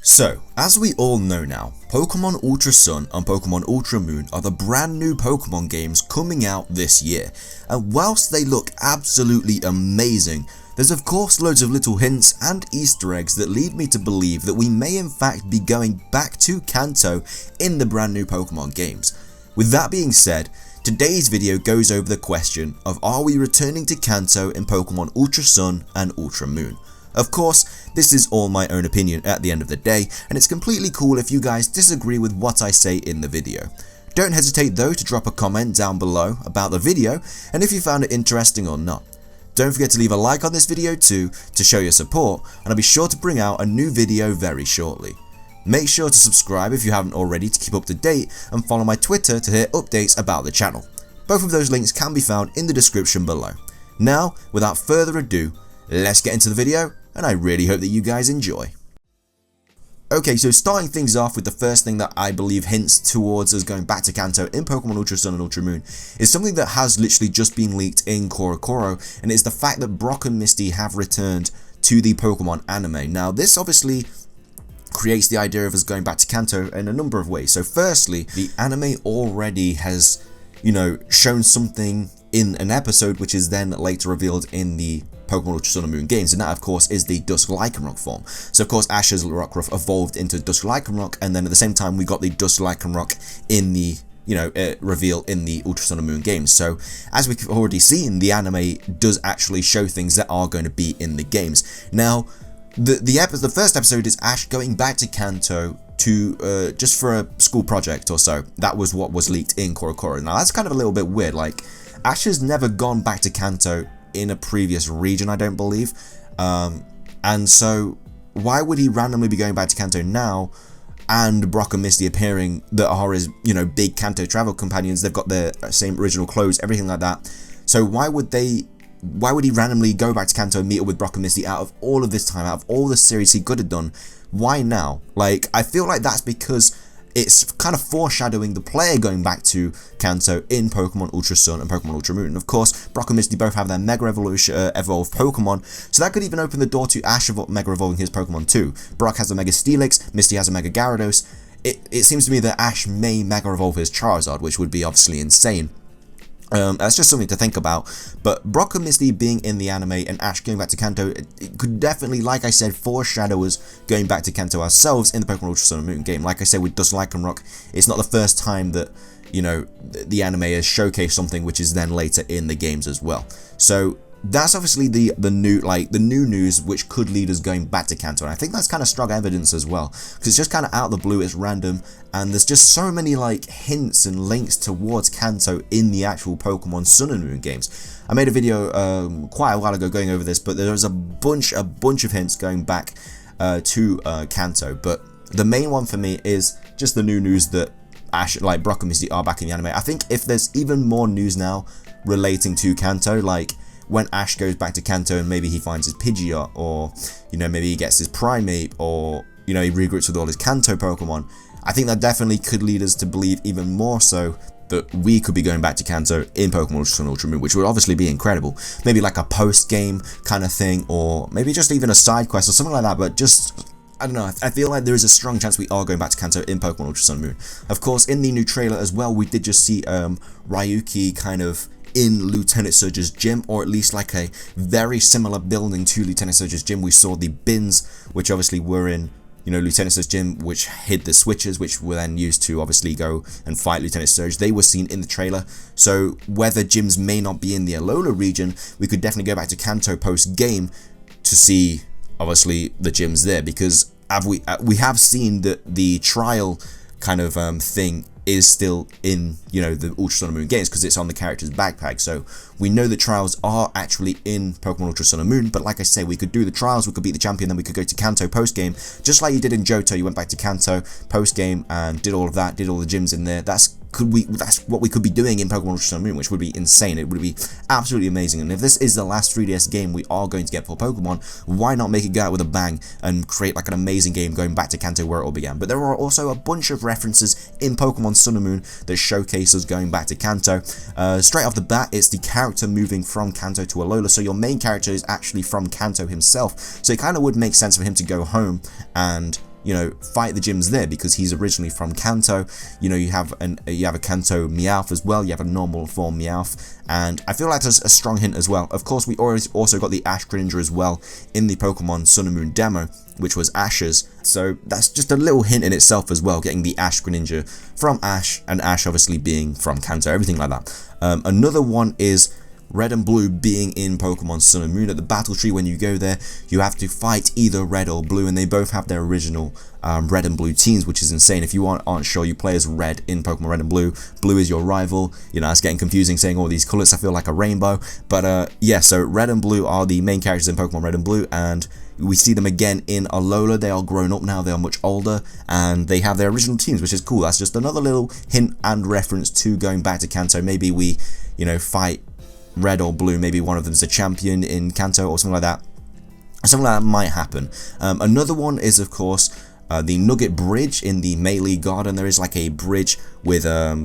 So, as we all know now, Pokémon Ultra Sun and Pokémon Ultra Moon are the brand new Pokémon games coming out this year, and whilst they look absolutely amazing, there's of course loads of little hints and Easter eggs that lead me to believe that we may in fact be going back to Kanto in the brand new Pokémon games. With that being said, today's video goes over the question of are we returning to Kanto in Pokémon Ultra Sun and Ultra Moon. Of course, this is all my own opinion at the end of the day, and it's completely cool if you guys disagree with what I say in the video. Don't hesitate though to drop a comment down below about the video and if you found it interesting or not. Don't forget to leave a like on this video too to show your support, and I'll be sure to bring out a new video very shortly. Make sure to subscribe if you haven't already to keep up to date, and follow my Twitter to hear updates about the channel. Both of those links can be found in the description below. Now, without further ado, let's get into the video, and I really hope that you guys enjoy. Okay, so starting things off with the first thing that I believe hints towards us going back to Kanto in Pokemon Ultra Sun and Ultra Moon is something that has literally just been leaked in Korokoro, and it's the fact that Brock and Misty have returned to the Pokemon anime. Now, this obviously creates the idea of us going back to Kanto in a number of ways. So firstly, the anime already has, shown something in an episode which is then later revealed in the Pokemon Ultra Sun and Moon games, and that of course is the Dusk Lycanroc form. So of course Ash's Rockruff evolved into Dusk Lycanroc, and then at the same time we got the Dusk Lycanroc in the reveal in the Ultra Sun and Moon games. So as we've already seen, the anime does actually show things that are going to be in the games. Now the first episode is Ash going back to Kanto to just for a school project or so. That was what was leaked in Korokoro. Now that's kind of a little bit weird. Like, Ash has never gone back to Kanto in a previous region, I don't believe, and so why would he randomly be going back to Kanto now, and Brock and Misty appearing that are his big Kanto travel companions? They've got their same original clothes, everything like that. So why would he randomly go back to Kanto and meet up with Brock and Misty out of all of this time, out of all the series he could have done? Why now? Like, I feel like that's because it's kind of foreshadowing the player going back to Kanto in Pokemon Ultra Sun and Pokemon Ultra Moon. And of course, Brock and Misty both have their Mega evolved Pokemon, so that could even open the door to Ash Mega evolving his Pokemon too. Brock has a Mega Steelix, Misty has a Mega Gyarados. It seems to me that Ash may Mega evolve his Charizard, which would be obviously insane. That's just something to think about. But Brock and Misty being in the anime and Ash going back to Kanto, it could definitely, like I said, foreshadow us going back to Kanto ourselves in the Pokemon Ultra Sun and Moon game. Like I said, with Dusk Lycanroc, it's not the first time that the anime has showcased something which is then later in the games as well. So that's obviously the new news which could lead us going back to Kanto, and I think that's kind of strong evidence as well, because it's just kind of out of the blue, it's random, and there's just so many hints and links towards Kanto in the actual Pokemon Sun and Moon games. I made a video quite a while ago going over this, but there's a bunch of hints going back to Kanto, but the main one for me is just the new news that Ash, Brock and Misty are back in the anime. I think if there's even more news now relating to Kanto, when Ash goes back to Kanto and maybe he finds his Pidgeot, or maybe he gets his Primeape, or he regroups with all his Kanto Pokemon, I think that definitely could lead us to believe even more so that we could be going back to Kanto in Pokemon Ultra Sun and Ultra Moon, which would obviously be incredible. Maybe like a post-game kind of thing, or maybe just even a side quest or something like that, but just, I don't know, I feel like there is a strong chance we are going back to Kanto in Pokemon Ultra Sun and Moon. Of course, in the new trailer as well, we did just see Ryuki kind of in Lieutenant Surge's gym, or at least like a very similar building to Lieutenant Surge's gym. We saw the bins, which obviously were in Lieutenant Surge's gym, which hid the switches, which were then used to obviously go and fight Lieutenant Surge. They were seen in the trailer, so whether gyms may not be in the Alola region, we could definitely go back to Kanto post-game to see obviously the gyms there, because we have seen that the trial kind of thing is still in the Ultra Sun and Moon games, because it's on the character's backpack. So we know the trials are actually in Pokemon Ultra Sun and Moon, but like I say, we could do the trials, we could beat the champion, then we could go to Kanto post game, just like you did in Johto. You went back to Kanto post game and did all of that, did all the gyms in there. That's what we could be doing in Pokemon Ultra Sun and Moon, which would be insane. It would be absolutely amazing. And if this is the last 3DS game we are going to get for Pokemon, why not make it go out with a bang and create an amazing game going back to Kanto where it all began? But there are also a bunch of references in Pokemon Sun and Moon that showcase us going back to Kanto. Straight off the bat, it's the character moving from Kanto to Alola, so your main character is actually from Kanto himself, so it kind of would make sense for him to go home and you know, fight the gyms there because he's originally from Kanto. You know, you have a Kanto Meowth as well. You have a normal form Meowth, and I feel like there's a strong hint as well. Of course, we also got the Ash Greninja as well in the Pokemon Sun and Moon demo, which was Ash's. So that's just a little hint in itself as well, getting the Ash Greninja from Ash, and Ash obviously being from Kanto, everything like that. Another one is Red and Blue being in Pokemon Sun and Moon. At the battle tree, when you go there, you have to fight either Red or Blue, and they both have their original Red and Blue teams, which is insane. If you aren't sure, you play as Red in Pokemon Red and Blue. Blue is your rival. You know, it's getting confusing saying all these colors. I feel like a rainbow. But yeah, so Red and Blue are the main characters in Pokemon Red and Blue, and we see them again in Alola. They are grown up now, they are much older, and they have their original teams, which is cool. That's just another little hint and reference to going back to Kanto. Maybe we, you know, fight Red or Blue, maybe one of them's a champion in Kanto or something like that. Something like that might happen. Another one is, of course, the Nugget Bridge in the Melee Garden. There is like a bridge with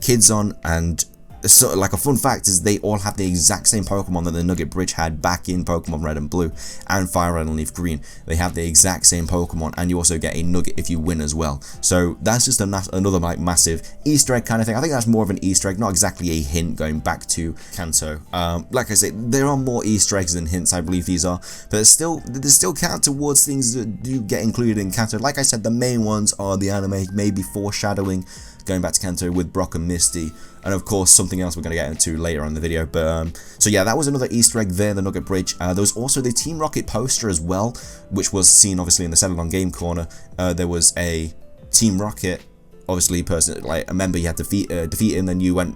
kids on, and so, like, a fun fact is they all have the exact same Pokemon that the Nugget Bridge had back in Pokemon Red and Blue and Fire Red and Leaf Green. They have the exact same Pokemon, and you also get a Nugget if you win as well. So that's just another like massive Easter egg kind of thing. I think that's more of an Easter egg, not exactly a hint going back to Kanto. Like I say, there are more Easter eggs than hints, I believe these are, but they still count towards things that do get included in Kanto. Like I said, the main ones are the anime, maybe foreshadowing going back to Kanto with Brock and Misty, and of course something else we're going to get into later on in the video. But so yeah, that was another Easter egg there, the Nugget Bridge. There was also the Team Rocket poster as well, which was seen obviously in the Celadon Game Corner. There was a Team Rocket, obviously person, like a member, you had to defeat him, then you went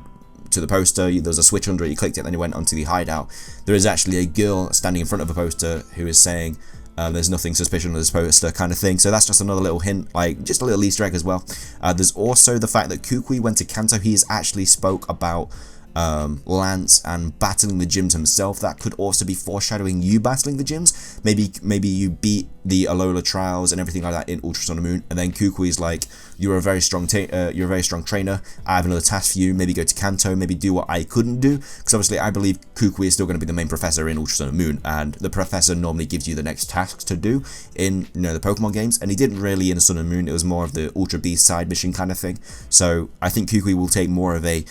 to the poster, there was a switch under it, you clicked it, then you went onto the hideout. There is actually a girl standing in front of a poster who is saying, there's nothing suspicious on this poster kind of thing. So that's just another little hint, like just a little Easter egg as well. There's also the fact that Kukui went to Kanto. He's actually spoke about Lance and battling the gyms himself. That could also be foreshadowing you battling the gyms. Maybe you beat the Alola trials and everything like that in Ultra Sun and Moon, and then Kukui's like, you're a very strong trainer. I have another task for you. Maybe go to Kanto. Maybe do what I couldn't do, because obviously I believe Kukui is still going to be the main professor in Ultra Sun and Moon, and the professor normally gives you the next tasks to do in, you know, the Pokemon games, and he didn't really in Sun and Moon. It was more of the Ultra Beast side mission kind of thing. So I think Kukui will take more of a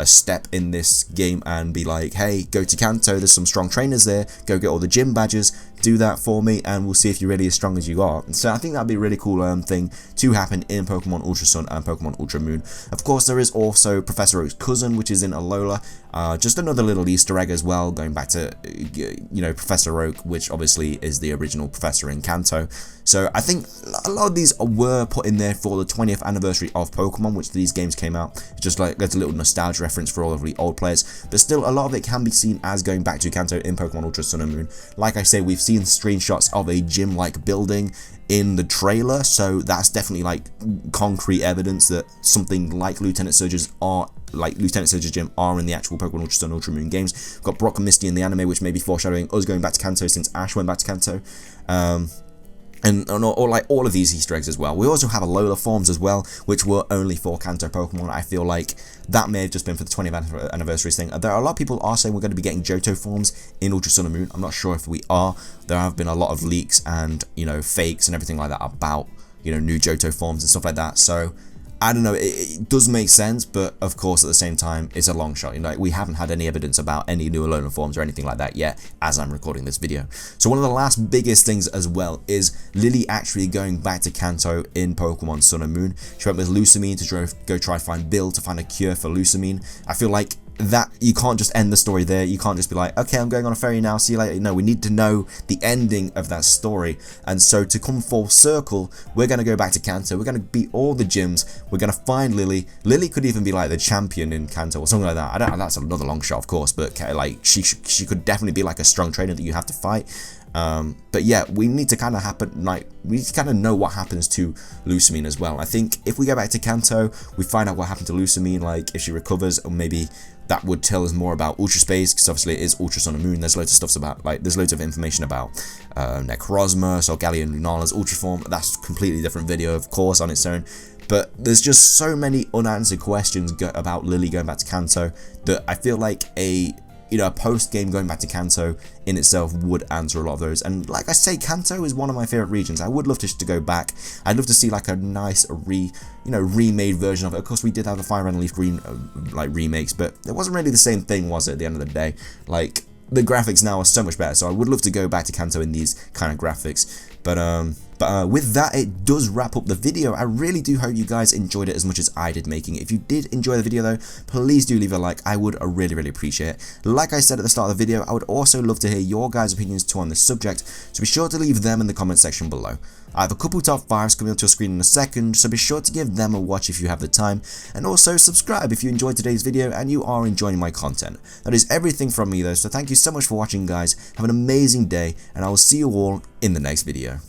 step in this game and be like, hey, go to Kanto, there's some strong trainers there, go get all the gym badges, do that for me, and we'll see if you're really as strong as you are. So I think that'd be a really cool thing to happen in Pokemon Ultra Sun and Pokemon Ultra Moon. Of course, there is also Professor Oak's cousin, which is in Alola. Just another little Easter egg as well, going back to, you know, Professor Oak, which obviously is the original professor in Kanto. So I think a lot of these were put in there for the 20th anniversary of Pokemon, which these games came out. Just like that's a little nostalgia reference for all of the old players, but still a lot of it can be seen as going back to Kanto in Pokemon Ultra Sun and Moon. Like I say, we've seen screenshots of a gym-like building in the trailer, so that's definitely like concrete evidence that something like Lieutenant Surge's gym are in the actual Pokemon Ultra Sun Ultra Moon games. We've got Brock and Misty in the anime, which may be foreshadowing us going back to Kanto since Ash went back to Kanto. Or like all of these Easter eggs as well. We also have Alola forms as well, which were only for Kanto Pokemon. I feel like that may have just been for the 20th anniversary thing. There are a lot of people are saying we're going to be getting Johto forms in Ultra Sun and Moon. I'm not sure if we are. There have been a lot of leaks and, you know, fakes and everything like that about, you know, new Johto forms and stuff like that. So I don't know, it does make sense, but of course at the same time it's a long shot. You know, we haven't had any evidence about any new Alolan forms or anything like that yet as I'm recording this video. So one of the last biggest things as well is Lily actually going back to Kanto in Pokemon Sun and Moon. She went with Lusamine to go try find Bill to find a cure for Lusamine. I feel like that you can't just end the story there. You can't just be like, okay, I'm going on a ferry now, see you later. No, we need to know the ending of that story. And so to come full circle, we're going to go back to Kanto. We're going to beat all the gyms. We're going to find Lily. Lily could even be like the champion in Kanto or something like that. I don't know, that's another long shot, of course, but like she could definitely be like a strong trainer that you have to fight. But yeah, we need to kind of know what happens to Lusamine as well. I think if we go back to Kanto, we find out what happened to Lusamine, like if she recovers, or maybe that would tell us more about Ultra Space, because obviously it is Ultra Sun and Moon. There's loads of stuff about, like, there's loads of information about Necrozma, Solgaleo and Lunala's Ultra Form. That's a completely different video, of course, on its own. But there's just so many unanswered questions about Lily going back to Kanto that I feel like a you know, a post-game going back to Kanto in itself would answer a lot of those. And like I say, Kanto is one of my favorite regions. I would love to go back. I'd love to see like a nice remade version of it. Of course, we did have the Fire Red and Leaf Green remakes, but it wasn't really the same thing, was it, at the end of the day? Like, the graphics now are so much better, so I would love to go back to Kanto in these kind of graphics. But with that, it does wrap up the video. I really do hope you guys enjoyed it as much as I did making it. If you did enjoy the video though, please do leave a like. I would really appreciate it. Like I said at the start of the video, I would also love to hear your guys' opinions too on this subject, so be sure to leave them in the comment section below. I have a couple top 5s coming up to your screen in a second, so be sure to give them a watch if you have the time, and also subscribe if you enjoyed today's video and you are enjoying my content. That is everything from me though, so thank you so much for watching guys, have an amazing day, and I will see you all in the next video.